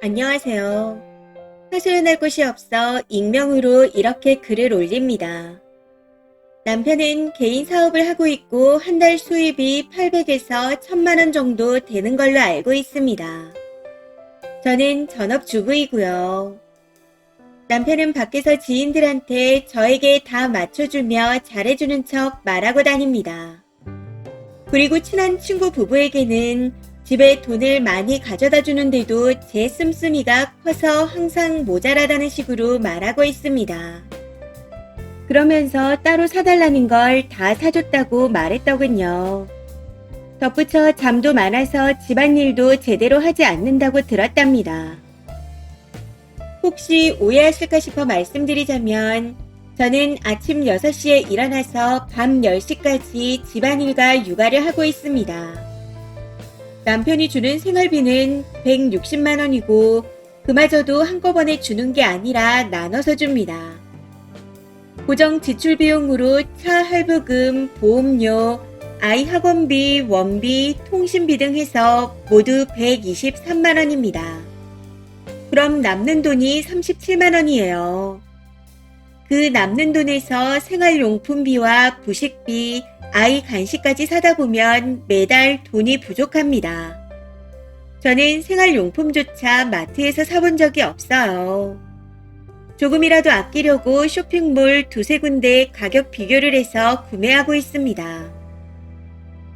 안녕하세요. 하소연할 곳이 없어 익명으로 이렇게 글을 올립니다. 남편은 개인 사업을 하고 있고 한 달 수입이 800에서 1000만 원 정도 되는 걸로 알고 있습니다. 저는 전업주부이고요. 남편은 밖에서 지인들한테 저에게 다 맞춰주며 잘해주는 척 말하고 다닙니다. 그리고 친한 친구 부부에게는 집에 돈을 많이 가져다 주는데도 제 씀씀이가 커서 항상 모자라다는 식으로 말하고 있습니다. 그러면서 따로 사달라는 걸 다 사줬다고 말했더군요. 덧붙여 잠도 많아서 집안일도 제대로 하지 않는다고 들었답니다. 혹시 오해하실까 싶어 말씀드리자면 저는 아침 6시에 일어나서 밤 10시까지 집안일과 육아를 하고 있습니다. 남편이 주는 생활비는 160만 원이고 그마저도 한꺼번에 주는 게 아니라 나눠서 줍니다. 고정 지출 비용으로 차 할부금, 보험료, 아이 학원비, 원비, 통신비 등 해서 모두 123만 원입니다. 그럼 남는 돈이 37만 원이에요. 그 남는 돈에서 생활용품비와 부식비, 아이 간식까지 사다 보면 매달 돈이 부족합니다. 저는 생활용품조차 마트에서 사본 적이 없어요. 조금이라도 아끼려고 쇼핑몰 두세 군데 가격 비교를 해서 구매하고 있습니다.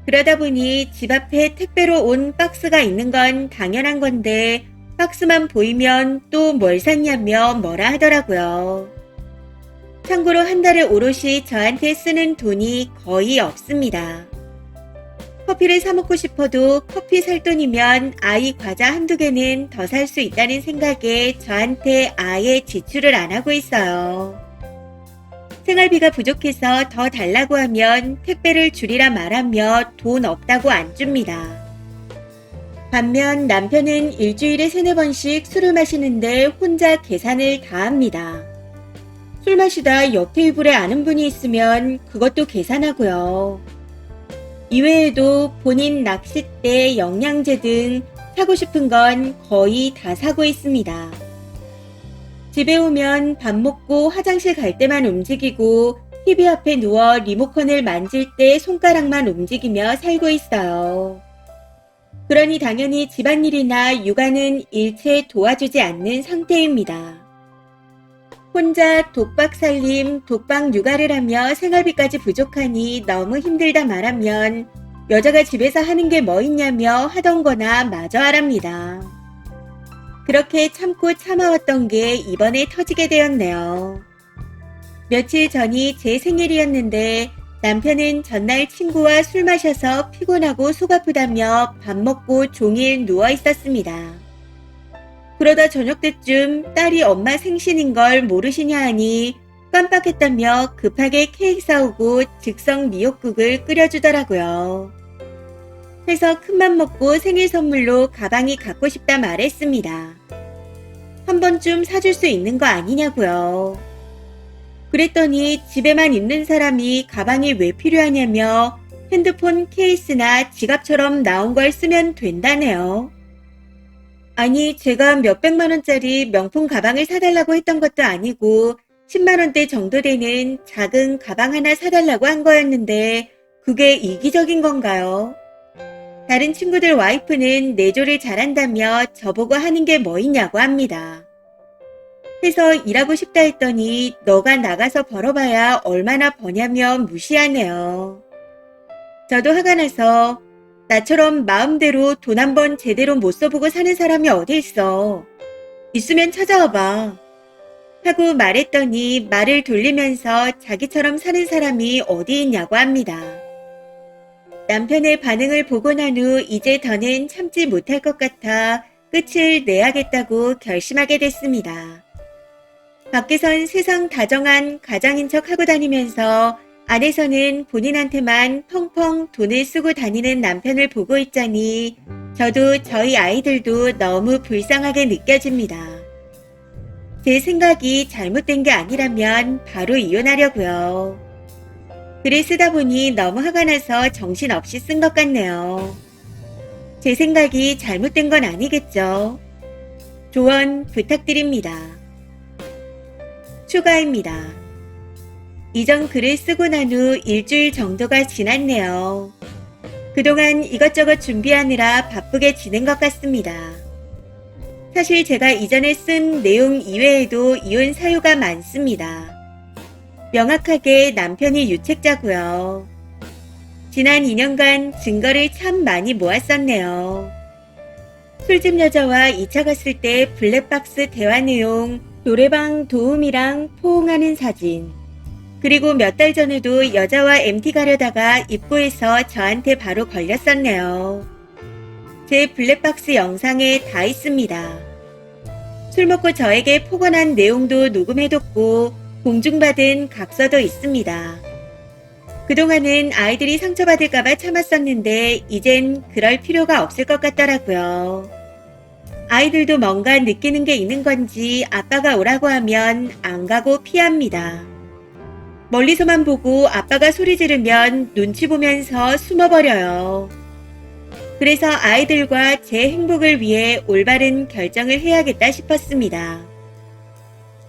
그러다 보니 집 앞에 택배로 온 박스가 있는 건 당연한 건데 박스만 보이면 또 뭘 샀냐며 뭐라 하더라고요. 참고로 한 달에 오롯이 저한테 쓰는 돈이 거의 없습니다. 커피를 사 먹고 싶어도 커피 살 돈이면 아이 과자 한두 개는 더 살 수 있다는 생각에 저한테 아예 지출을 안 하고 있어요. 생활비가 부족해서 더 달라고 하면 택배를 줄이라 말하며 돈 없다고 안 줍니다. 반면 남편은 일주일에 3-4번씩 술을 마시는데 혼자 계산을 다 합니다. 술 마시다 옆 테이블에 아는 분이 있으면 그것도 계산하고요. 이외에도 본인 낚싯대, 영양제 등 사고 싶은 건 거의 다 사고 있습니다. 집에 오면 밥 먹고 화장실 갈 때만 움직이고 TV 앞에 누워 리모컨을 만질 때 손가락만 움직이며 살고 있어요. 그러니 당연히 집안일이나 육아는 일체 도와주지 않는 상태입니다. 혼자 독박 살림, 독박 육아를 하며 생활비까지 부족하니 너무 힘들다 말하면 여자가 집에서 하는 게 뭐 있냐며 하던 거나 마저 하랍니다. 그렇게 참고 참아왔던 게 이번에 터지게 되었네요. 며칠 전이 제 생일이었는데 남편은 전날 친구와 술 마셔서 피곤하고 속 아프다며 밥 먹고 종일 누워 있었습니다. 그러다 저녁 때쯤 딸이 엄마 생신인 걸 모르시냐 하니 깜빡했다며 급하게 케이크 사오고 즉석 미역국을 끓여주더라고요. 해서 큰맘 먹고 생일 선물로 가방이 갖고 싶다 말했습니다. 한 번쯤 사줄 수 있는 거 아니냐고요. 그랬더니 집에만 있는 사람이 가방이 왜 필요하냐며 핸드폰 케이스나 지갑처럼 나온 걸 쓰면 된다네요. 아니, 제가 몇백만 원짜리 명품 가방을 사달라고 했던 것도 아니고 10만 원대 정도 되는 작은 가방 하나 사달라고 한 거였는데 그게 이기적인 건가요? 다른 친구들 와이프는 내조를 잘한다며 저보고 하는 게 뭐 있냐고 합니다. 해서 일하고 싶다 했더니 너가 나가서 벌어봐야 얼마나 버냐며 무시하네요. 저도 화가 나서 나처럼 마음대로 돈 한 번 제대로 못 써보고 사는 사람이 어디 있어. 있으면 찾아와봐. 하고 말했더니 말을 돌리면서 자기처럼 사는 사람이 어디 있냐고 합니다. 남편의 반응을 보고 난 후 이제 더는 참지 못할 것 같아 끝을 내야겠다고 결심하게 됐습니다. 밖에선 세상 다정한 가장인 척 하고 다니면서 안에서는 본인한테만 펑펑 돈을 쓰고 다니는 남편을 보고 있자니 저도 저희 아이들도 너무 불쌍하게 느껴집니다. 제 생각이 잘못된 게 아니라면 바로 이혼하려고요. 글을 쓰다 보니 너무 화가 나서 정신없이 쓴 것 같네요. 제 생각이 잘못된 건 아니겠죠. 조언 부탁드립니다. 추가입니다. 이전 글을 쓰고 난 후 일주일 정도가 지났네요. 그동안 이것저것 준비하느라 바쁘게 지낸 것 같습니다. 사실 제가 이전에 쓴 내용 이외에도 이혼 사유가 많습니다. 명확하게 남편이 유책자고요. 지난 2년간 증거를 참 많이 모았었네요. 술집 여자와 2차 갔을 때 블랙박스 대화 내용, 노래방 도우미랑 포옹하는 사진, 그리고 몇 달 전에도 여자와 MT 가려다가 입구에서 저한테 바로 걸렸었네요. 제 블랙박스 영상에 다 있습니다. 술 먹고 저에게 폭언한 내용도 녹음해뒀고 공중받은 각서도 있습니다. 그동안은 아이들이 상처받을까봐 참았었는데 이젠 그럴 필요가 없을 것 같더라고요. 아이들도 뭔가 느끼는 게 있는 건지 아빠가 오라고 하면 안 가고 피합니다. 멀리서만 보고 아빠가 소리 지르면 눈치 보면서 숨어버려요. 그래서 아이들과 제 행복을 위해 올바른 결정을 해야겠다 싶었습니다.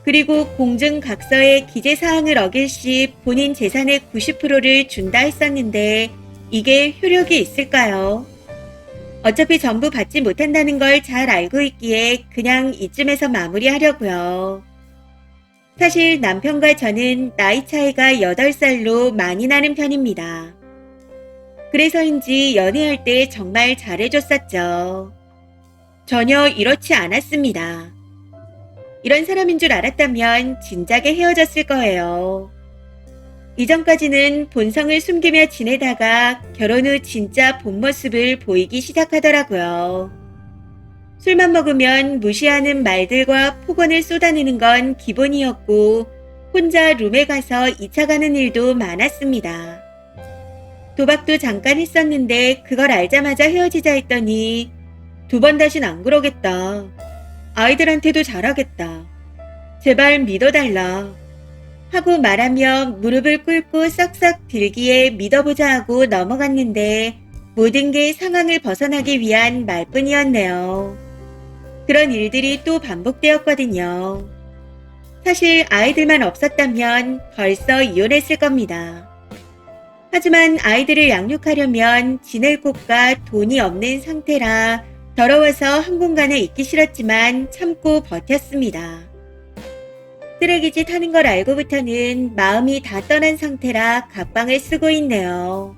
그리고 공증각서에 기재사항을 어길 시 본인 재산의 90%를 준다 했었는데 이게 효력이 있을까요? 어차피 전부 받지 못한다는 걸 잘 알고 있기에 그냥 이쯤에서 마무리하려고요. 사실 남편과 저는 나이 차이가 8살로 많이 나는 편입니다. 그래서인지 연애할 때 정말 잘해줬었죠. 전혀 이렇지 않았습니다. 이런 사람인 줄 알았다면 진작에 헤어졌을 거예요. 이전까지는 본성을 숨기며 지내다가 결혼 후 진짜 본 모습을 보이기 시작하더라고요. 술만 먹으면 무시하는 말들과 폭언을 쏟아내는 건 기본이었고 혼자 룸에 가서 2차 가는 일도 많았습니다. 도박도 잠깐 했었는데 그걸 알자마자 헤어지자 했더니 2번 다신 안 그러겠다. 아이들한테도 잘하겠다. 제발 믿어달라. 하고 말하며 무릎을 꿇고 싹싹 빌기에 믿어보자 하고 넘어갔는데 모든 게 상황을 벗어나기 위한 말뿐이었네요. 그런 일들이 또 반복되었거든요. 사실 아이들만 없었다면 벌써 이혼했을 겁니다. 하지만 아이들을 양육하려면 지낼 곳과 돈이 없는 상태라 더러워서 한 공간에 있기 싫었지만 참고 버텼습니다. 쓰레기짓 하는 걸 알고부터는 마음이 다 떠난 상태라 각방을 쓰고 있네요.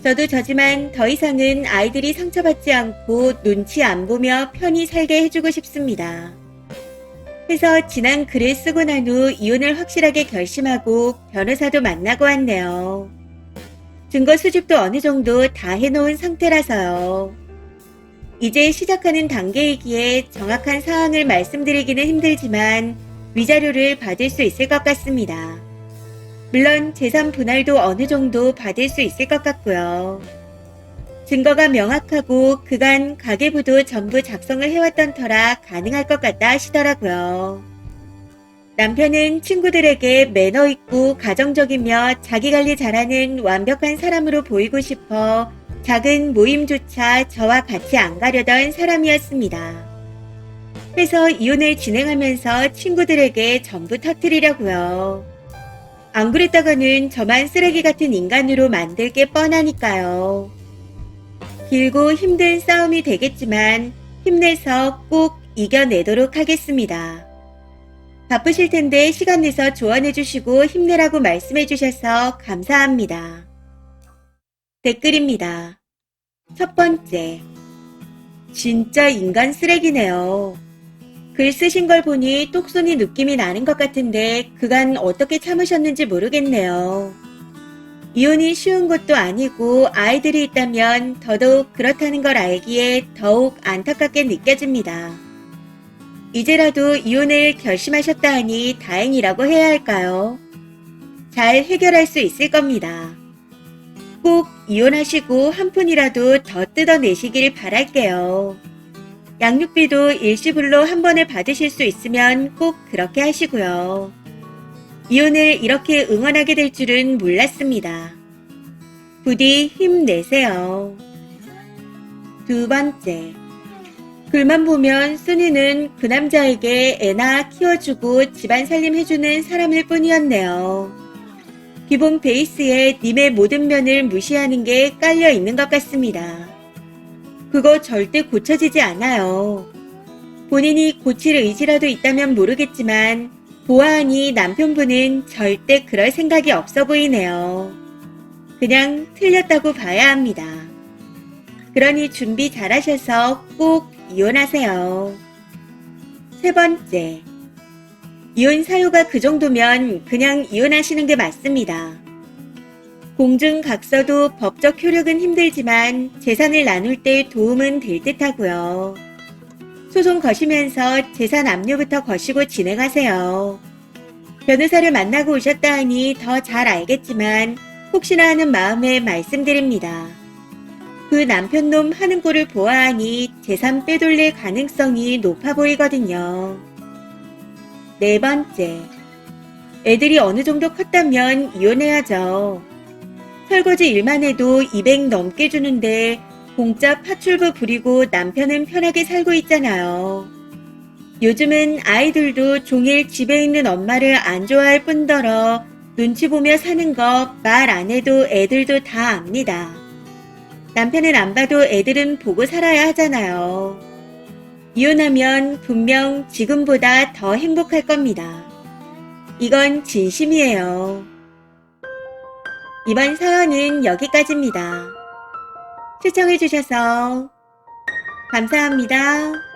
저도 저지만 더 이상은 아이들이 상처받지 않고 눈치 안 보며 편히 살게 해주고 싶습니다. 해서 지난 글을 쓰고 난 후 이혼을 확실하게 결심하고 변호사도 만나고 왔네요. 증거 수집도 어느 정도 다 해놓은 상태라서요. 이제 시작하는 단계이기에 정확한 사항을 말씀드리기는 힘들지만 위자료를 받을 수 있을 것 같습니다. 물론 재산 분할도 어느 정도 받을 수 있을 것 같고요. 증거가 명확하고 그간 가계부도 전부 작성을 해왔던 터라 가능할 것 같다 하시더라고요. 남편은 친구들에게 매너 있고 가정적이며 자기관리 잘하는 완벽한 사람으로 보이고 싶어 작은 모임조차 저와 같이 안 가려던 사람이었습니다. 그래서 이혼을 진행하면서 친구들에게 전부 터뜨리려고요. 안 그랬다가는 저만 쓰레기 같은 인간으로 만들 게 뻔하니까요. 길고 힘든 싸움이 되겠지만 힘내서 꼭 이겨내도록 하겠습니다. 바쁘실 텐데 시간 내서 조언해 주시고 힘내라고 말씀해 주셔서 감사합니다. 댓글입니다. 첫 번째, 진짜 인간 쓰레기네요. 글 쓰신 걸 보니 똑손이 느낌이 나는 것 같은데 그간 어떻게 참으셨는지 모르겠네요. 이혼이 쉬운 것도 아니고 아이들이 있다면 더더욱 그렇다는 걸 알기에 더욱 안타깝게 느껴집니다. 이제라도 이혼을 결심하셨다 하니 다행이라고 해야 할까요? 잘 해결할 수 있을 겁니다. 꼭 이혼하시고 한 푼이라도 더 뜯어내시길 바랄게요. 양육비도 일시불로 한 번에 받으실 수 있으면 꼭 그렇게 하시고요. 이혼을 이렇게 응원하게 될 줄은 몰랐습니다. 부디 힘내세요. 두 번째, 글만 보면 순이는 그 남자에게 애나 키워주고 집안 살림해주는 사람일 뿐이었네요. 기본 베이스에 님의 모든 면을 무시하는 게 깔려 있는 것 같습니다. 그거 절대 고쳐지지 않아요. 본인이 고칠 의지라도 있다면 모르겠지만 보아하니 남편분은 절대 그럴 생각이 없어 보이네요. 그냥 틀렸다고 봐야 합니다. 그러니 준비 잘하셔서 꼭 이혼하세요. 세 번째, 이혼 사유가 그 정도면 그냥 이혼하시는 게 맞습니다. 공증각서도 법적 효력은 힘들지만 재산을 나눌 때 도움은 될 듯하고요. 소송 거시면서 재산 압류부터 거시고 진행하세요. 변호사를 만나고 오셨다 하니 더 잘 알겠지만 혹시나 하는 마음에 말씀드립니다. 그 남편놈 하는 꼴을 보아하니 재산 빼돌릴 가능성이 높아 보이거든요. 네 번째, 애들이 어느 정도 컸다면 이혼해야죠. 설거지 일만 해도 200 넘게 주는데 공짜 파출부 부리고 남편은 편하게 살고 있잖아요. 요즘은 아이들도 종일 집에 있는 엄마를 안 좋아할 뿐더러 눈치 보며 사는 거 말 안 해도 애들도 다 압니다. 남편은 안 봐도 애들은 보고 살아야 하잖아요. 이혼하면 분명 지금보다 더 행복할 겁니다. 이건 진심이에요. 이번 사연은 여기까지입니다. 시청해주셔서 감사합니다.